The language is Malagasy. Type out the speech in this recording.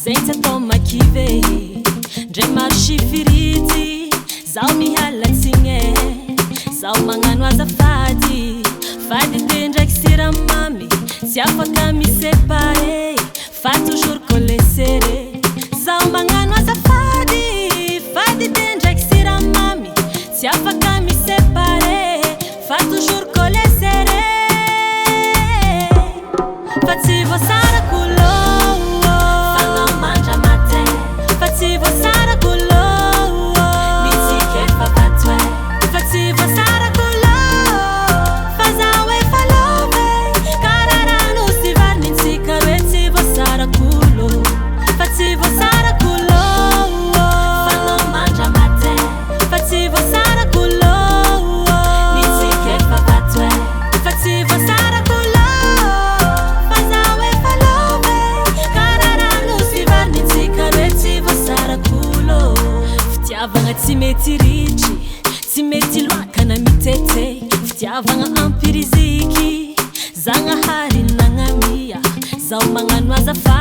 Senza toma kive Ndre marshifiriti Zao mihala tsinge Zao magnano azafady Fady tendra kisira mami Si afaka misepare Fa toujours coller serré Zao magnano azafady Fady tendra kisira mami Si afaka misepare Fa toujours coller serré Fati vostara culo Fati vostara culo Niti che fa patwe Fati vostara culo Fazawe falove Kararanu stivar niti kareti vostara culo Fati vostara culo Fano mangia mate Fati vostara culo Niti che fa patwe Fati vostara culo Fazawe falove Kararanu stivar niti kareti vostara culo Fitiavagna tsy mety ritry Tsy mety loakana mitete Fitiavagna ampiriziky Zagnahary nagnamia Zao magnano azafady